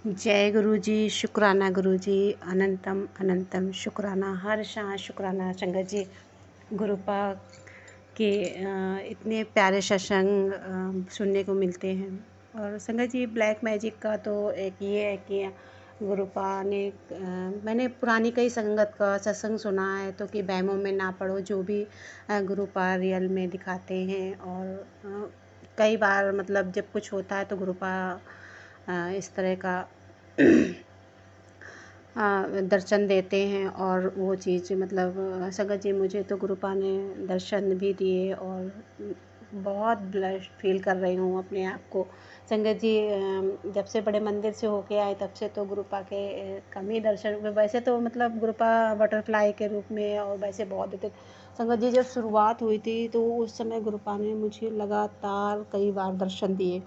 जय गुरु जी, शुक्राना गुरु जी, अनंतम अनंतम शुक्राना, हर शाह शुक्राना। संगत जी, गुरुपा के इतने प्यारे सत्संग सुनने को मिलते हैं। और संगत जी, ब्लैक मैजिक का तो एक ये है कि गुरुपा ने मैंने पुरानी कई संगत का सत्संग सुना है तो कि बहमों में ना पड़ो, जो भी गुरुपा रियल में दिखाते हैं। और कई बार मतलब जब कुछ होता है तो गुरुपा इस तरह का दर्शन देते हैं। और वो चीज़ मतलब संगत जी, मुझे तो गुरुपा ने दर्शन भी दिए और बहुत ब्लेस्ड फील कर रही हूँ अपने आप को। संगत जी, जब से बड़े मंदिर से होके आए तब से तो गुरुपा के कम ही दर्शन। वैसे तो मतलब गुरुपा बटरफ्लाई के रूप में और वैसे बहुत देते। संगत जी, जब शुरुआत हुई थी तो उस समय गुरुपा ने मुझे लगातार कई बार दर्शन दिए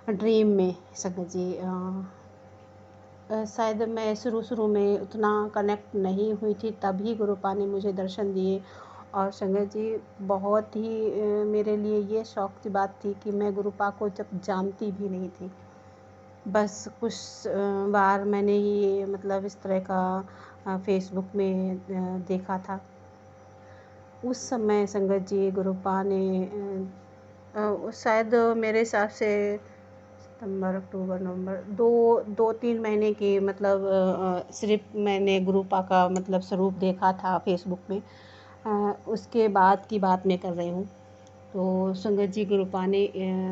ड्रीम में। संगत जी, शायद मैं शुरू में उतना कनेक्ट नहीं हुई थी, तभी गुरुपा ने मुझे दर्शन दिए। और संगत जी, बहुत ही मेरे लिए ये शौक की बात थी कि मैं गुरुपा को जब जानती भी नहीं थी, बस कुछ बार मैंने ये मतलब इस तरह का फेसबुक में देखा था। उस समय संगत जी, गुरुपा ने शायद मेरे हिसाब से सितंबर, अक्टूबर, नवंबर, 2-3 महीने की मतलब सिर्फ मैंने गुरुपा का मतलब स्वरूप देखा था फेसबुक में। उसके बाद की बात मैं कर रही हूँ। तो संगत जी, गुरुपा ने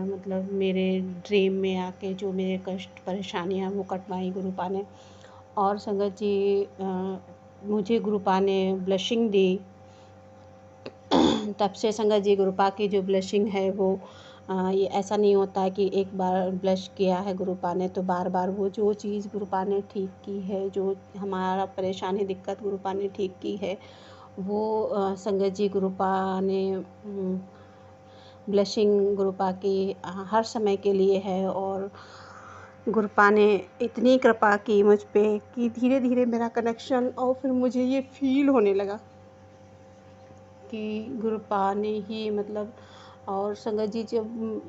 मतलब मेरे ड्रीम में आके जो मेरे कष्ट परेशानियाँ वो कटवाई गुरुपा ने। और संगत जी, मुझे गुरुपा ने ब्लेसिंग दी। तब से संगत जी, गुरुपा की जो ब्लेसिंग है वो ये ऐसा नहीं होता है कि एक बार ब्लेस किया है गुरुपा ने तो बार बार वो जो चीज़ गुरुपा ने ठीक की है, जो हमारा परेशानी दिक्कत गुरुपा ने ठीक की है, वो संगत जी, गुरुपा ने ब्लेसिंग गुरुपा की हर समय के लिए है। और गुरुपा ने इतनी कृपा की मुझ पे कि धीरे धीरे मेरा कनेक्शन, और फिर मुझे ये फील होने लगा कि गुरुपा ने ही मतलब। और संगत जी, जब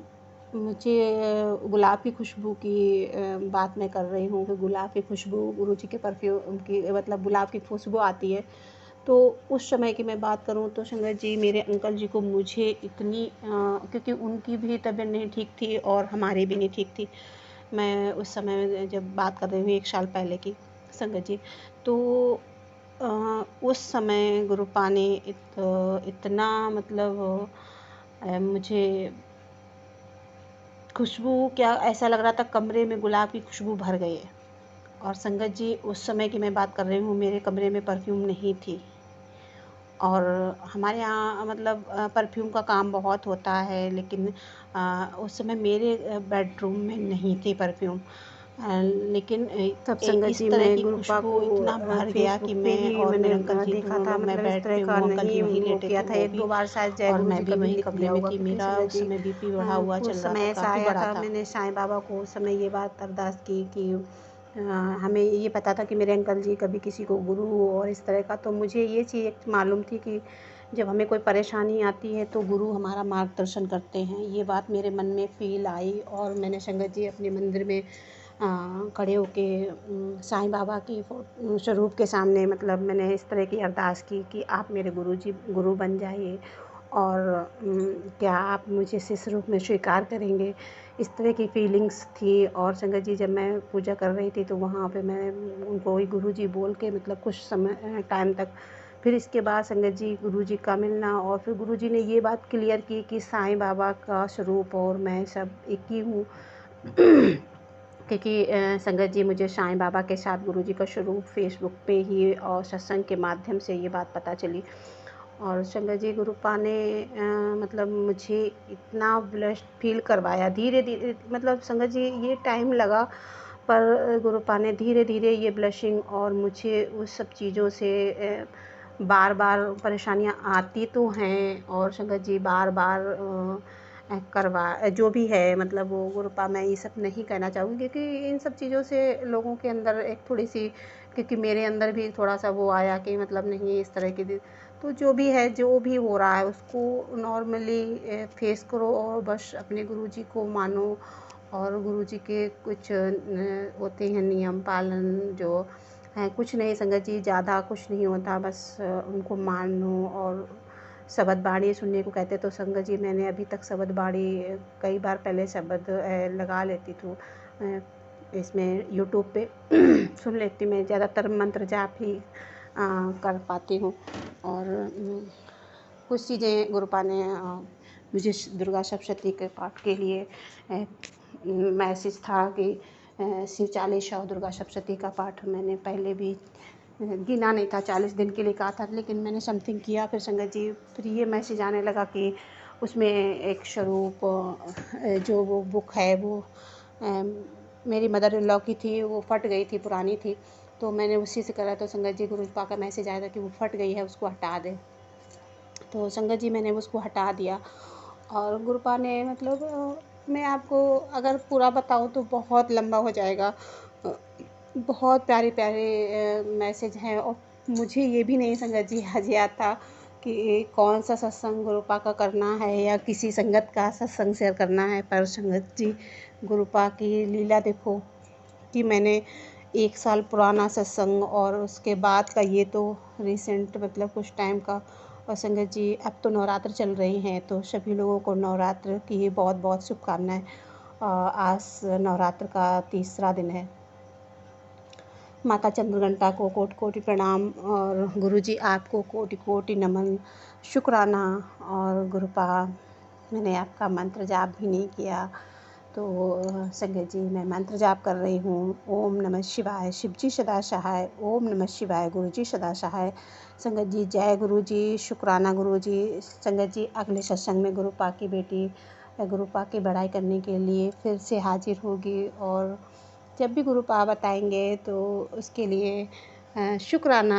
मुझे गुलाब की खुशबू की बात मैं कर रही हूँ कि गुलाब की खुशबू गुरु जी के परफ्यूम की मतलब गुलाब की खुशबू आती है, तो उस समय की मैं बात करूँ तो संगत जी, मेरे अंकल जी को मुझे इतनी क्योंकि उनकी भी तबीयत नहीं ठीक थी और हमारी भी नहीं ठीक थी। मैं उस समय जब बात कर रही हूँ 1 साल पहले की संगत जी, तो उस समय गुरुपा ने इतना मतलब मुझे खुशबू, क्या ऐसा लग रहा था कमरे में गुलाब की खुशबू भर गई है। और संगत जी, उस समय की मैं बात कर रही हूँ, मेरे कमरे में परफ्यूम नहीं थी। और हमारे यहाँ मतलब परफ्यूम का काम बहुत होता है, लेकिन उस समय मेरे बेडरूम में नहीं थी परफ्यूम। लेकिन तब संगत इस जी, तरह मैं की गुरुपा खुशबू को इतना भर गया फेसबुक कि पे मैं ही और मेरे मैंने अंकल जी देखा दोनों था। लोग, मैं मतलब इस बेड तरह पे, का वो अंकल जी नहीं वहीं वो लेटे किया थे था, वो 1-2 भी, बार शायद जय और गुरु मैं जी भी का भी वहीं लिख कमरे दिया में होगा, थी। क्योंकि मेरा संगत उस जी समय बीपी बढ़ा हुआ कुछ चल रहा था, समय ऐसा काफ़ी आया बढ़ा था, था। मैंने साईं बाबा को उस समय ये बात अरदास की कि हमें ये पता था कि मेरे अंकल जी कभी किसी को गुरु और इस तरह का, तो मुझे ये चीज़ मालूम थी कि जब हमें कोई परेशानी आती है तो गुरु हमारा मार्गदर्शन करते हैं। ये बात मेरे मन में फ़ील आई और मैंने संगत जी अपने मंदिर में खड़े होके साईं बाबा की स्वरूप के सामने मतलब मैंने इस तरह की अरदास की कि आप मेरे गुरु बन जाइए, और क्या आप मुझे शिष्य रूप में स्वीकार करेंगे। इस तरह की फीलिंग्स थी। और संगत जी, जब मैं पूजा कर रही थी तो वहाँ पे मैं उनको वही गुरु जी बोल के मतलब कुछ समय टाइम तक, फिर इसके बाद संगत जी, गुरु जी का मिलना, और फिर गुरु जी ने ये बात क्लियर की कि साईं बाबा का स्वरूप और मैं सब एक ही हूँ। क्योंकि संगत जी, मुझे साईं बाबा के साथ गुरु जी का स्वरूप फेसबुक पे ही और सत्संग के माध्यम से ये बात पता चली। और संगत जी, गुरुपा ने मतलब मुझे इतना ब्लेस्ड फील करवाया धीरे धीरे। मतलब संगत जी, ये टाइम लगा, पर गुरुपा ने धीरे धीरे ये ब्लेसिंग, और मुझे उस सब चीज़ों से बार बार परेशानियां आती तो हैं, और संगत जी बार बार करवा जो भी है मतलब वो गुरुपा, मैं ये सब नहीं कहना चाहूँगी क्योंकि इन सब चीज़ों से लोगों के अंदर एक थोड़ी सी, क्योंकि मेरे अंदर भी थोड़ा सा वो आया कि मतलब नहीं इस तरह की। तो जो भी है, जो भी हो रहा है उसको नॉर्मली फेस करो और बस अपने गुरुजी को मानो। और गुरुजी के कुछ होते हैं नियम पालन जो हैं, कुछ नहीं संगत जी, ज़्यादा कुछ नहीं होता, बस उनको मानो और शबद बाणी सुनने को कहते। तो संगत जी मैंने अभी तक शबद बाणी कई बार पहले शबद लगा लेती थी इसमें यूट्यूब पे सुन लेती। मैं ज़्यादातर मंत्र जाप ही कर पाती हूँ। और कुछ चीज़ें गुरुपा ने मुझे दुर्गा सप्तशती के पाठ के लिए मैसेज था कि शिव चालीसा और दुर्गा सप्तशती का पाठ मैंने पहले भी गिना नहीं था, 40 दिन के लिए कहा था, लेकिन मैंने समथिंग किया। फिर संगत जी फिर ये मैसेज आने लगा कि उसमें एक स्वरूप जो वो बुक है वो मेरी मदर इन लॉ की थी, वो फट गई थी, पुरानी थी, तो मैंने उसी से करा। तो संगत जी गुरुपा का मैसेज आया था कि वो फट गई है, उसको हटा दे। तो संगत जी मैंने उसको हटा दिया। और गुरुपा ने मतलब मैं आपको अगर पूरा बताऊँ तो बहुत लंबा हो जाएगा। बहुत प्यारे प्यारे मैसेज हैं। और मुझे ये भी नहीं संगत जी आज याद था कि कौन सा सत्संग गुरुपा का करना है या किसी संगत का सत्संग शेयर करना है। पर संगत जी गुरुपा की लीला देखो कि मैंने 1 साल पुराना सत्संग और उसके बाद का ये तो रिसेंट मतलब कुछ टाइम का। और संगत जी अब तो नवरात्र चल रही हैं, तो सभी लोगों को नवरात्र की बहुत बहुत शुभकामनाएं। आज नवरात्र का तीसरा दिन है। माता चंद्रघंटा को कोटि कोटि प्रणाम और गुरुजी आपको कोटि कोटि नमन, शुक्राना। और गुरुपा मैंने आपका मंत्र जाप भी नहीं किया, तो संगत जी मैं मंत्र जाप कर रही हूँ। ओम नमः शिवाय, शिवजी सदा सहाय। ओम नमः शिवाय, गुरुजी सदा सहाय। संगत जी जय गुरुजी, शुक्राना गुरुजी। संगत जी अगले सत्संग में गुरुपा की बेटी गुरुपा की बड़ाई करने के लिए फिर से हाजिर होगी। और जब भी गुरुपा बताएंगे तो उसके लिए शुक्राना,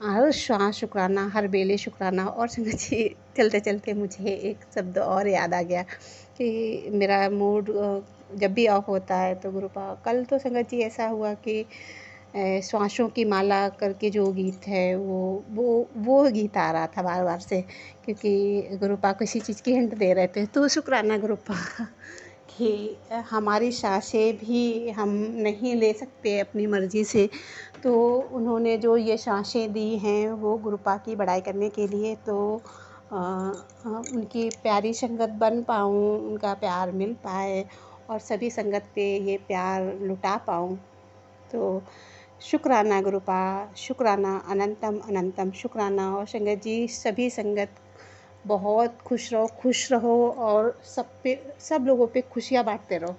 हर श्वास शुक्राना, हर बेले शुक्राना। और संगत जी चलते चलते मुझे एक शब्द और याद आ गया कि मेरा मूड जब भी ऑफ होता है तो गुरुपा, कल तो संगत जी ऐसा हुआ कि श्वासों की माला करके जो गीत है वो गीत आ रहा था बार बार से, क्योंकि गुरुपा किसी चीज़ की हिंट दे रहे थे। तो शुक्राना गुरुपा कि हमारी सांसें भी हम नहीं ले सकते अपनी मर्ज़ी से, तो उन्होंने जो ये सांसें दी हैं वो गुरुपा की बड़ाई करने के लिए। तो उनकी प्यारी संगत बन पाऊँ, उनका प्यार मिल पाए और सभी संगत पे ये प्यार लुटा पाऊँ। तो शुक्राना गुरुपा, शुक्राना, अनंतम अनंतम शुक्राना। और संगत जी सभी संगत बहुत खुश रहो और सब लोगों पे खुशियाँ बांटते रहो,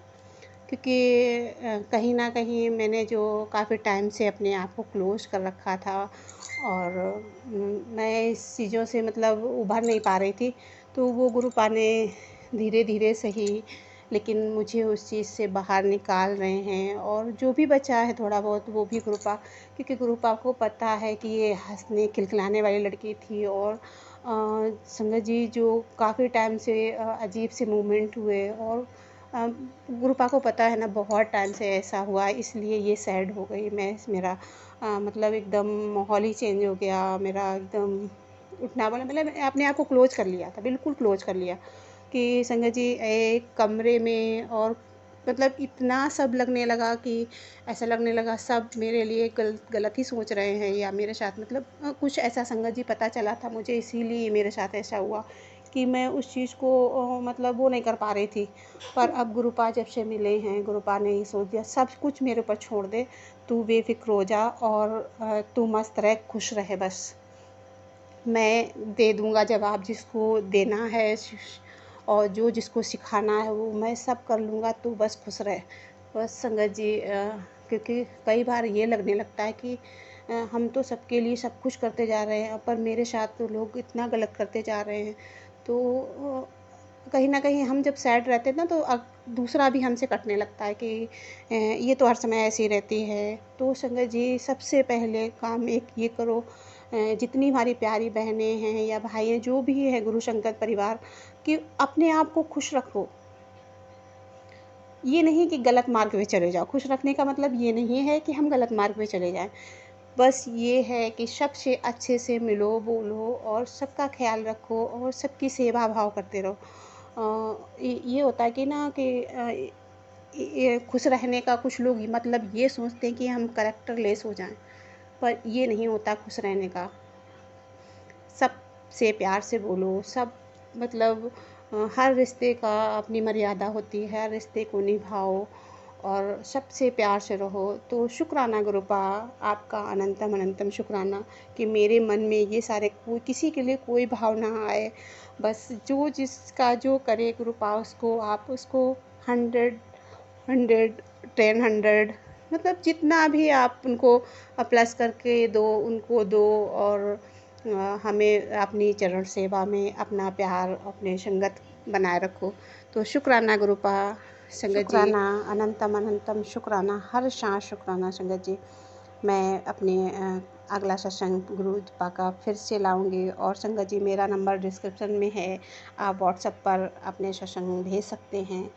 क्योंकि कहीं ना कहीं मैंने जो काफ़ी टाइम से अपने आप को क्लोज कर रखा था और मैं इस चीज़ों से मतलब उभर नहीं पा रही थी। तो वो गुरुपा ने धीरे धीरे सही लेकिन मुझे उस चीज़ से बाहर निकाल रहे हैं। और जो भी बचा है थोड़ा बहुत वो भी गुरुपा, क्योंकि गुरुपा को पता है कि ये हंसने खिलखिलाने वाली लड़की थी। और संगत जी जो काफ़ी टाइम से अजीब से मूवमेंट हुए और गुरुपा को पता है ना बहुत टाइम से ऐसा हुआ, इसलिए ये सैड हो गई। मेरा मतलब एकदम माहौल ही चेंज हो गया मेरा, एकदम उठना बोला मतलब मैंने अपने आप को क्लोज कर लिया था, बिल्कुल क्लोज कर लिया कि संगत जी एक कमरे में। और मतलब इतना सब लगने लगा कि ऐसा लगने लगा सब मेरे लिए गलत ही सोच रहे हैं या मेरे साथ मतलब कुछ ऐसा संगत जी पता चला था मुझे, इसीलिए मेरे साथ ऐसा हुआ कि मैं उस चीज़ को मतलब वो नहीं कर पा रही थी। पर अब गुरुपा जब से मिले हैं, गुरुपा ने ही सोच दिया सब कुछ मेरे ऊपर छोड़ दे, तू बेफिक्र हो जा और तू मस्त रह, खुश रहे, बस मैं दे दूँगा जवाब जिसको देना है और जो जिसको सिखाना है वो मैं सब कर लूँगा, तू बस खुश रहे। बस संगत जी क्योंकि कई बार ये लगने लगता है कि हम तो सबके लिए सब कुछ करते जा रहे हैं पर मेरे साथ तो लोग इतना गलत करते जा रहे हैं। तो कहीं न कहीं हम जब सैड रहते हैं ना तो दूसरा भी हमसे कटने लगता है कि ये तो हर समय ऐसी रहती है। तो संगत जी सबसे पहले काम एक ये करो, जितनी हमारी प्यारी बहनें हैं या भाई हैं जो भी है गुरु संगत परिवार, कि अपने आप को खुश रखो। ये नहीं कि गलत मार्ग पे चले जाओ, खुश रखने का मतलब ये नहीं है कि हम गलत मार्ग पे चले जाएँ। बस ये है कि सबसे अच्छे से मिलो, बोलो और सबका ख़्याल रखो और सबकी सेवा भाव करते रहो। ये होता है कि ना कि ये खुश रहने का कुछ लोग मतलब ये सोचते हैं कि हम कैरेक्टर लेस हो जाएं, पर ये नहीं होता खुश रहने का। सबसे प्यार से बोलो, सब मतलब हर रिश्ते का अपनी मर्यादा होती है, हर रिश्ते को निभाओ और सबसे प्यार से रहो। तो शुक्राना गुरुपा, आपका अनंतम अनंतम शुक्राना कि मेरे मन में ये सारे कोई किसी के लिए कोई भाव ना आए। बस जो जिसका जो करे गुरुपा, उसको आप उसको 100 100 10 100 मतलब जितना भी आप उनको प्लस करके दो, उनको दो। और हमें अपनी चरण सेवा में अपना प्यार, अपने संगत बनाए रखो। तो शुक्राना गुरुपा संगत जी। शुक्राना, अनंतम अनंतम शुक्राना, हर सांस शुक्राना संगत जी। मैं अपने अगला सत्संग गुरु कृपा का फिर से लाऊंगी। और संगत जी, मेरा नंबर डिस्क्रिप्शन में है, आप व्हाट्सएप पर अपने सत्संग भेज सकते हैं।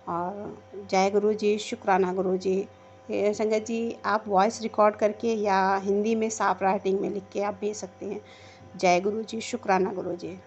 और जय गुरु जी, शुक्राना गुरु जी। संगत जी, आप वॉइस रिकॉर्ड करके या हिंदी में साफ राइटिंग में लिख के आप भेज सकते हैं। जय गुरु जी, शुक्राना गुरु जी।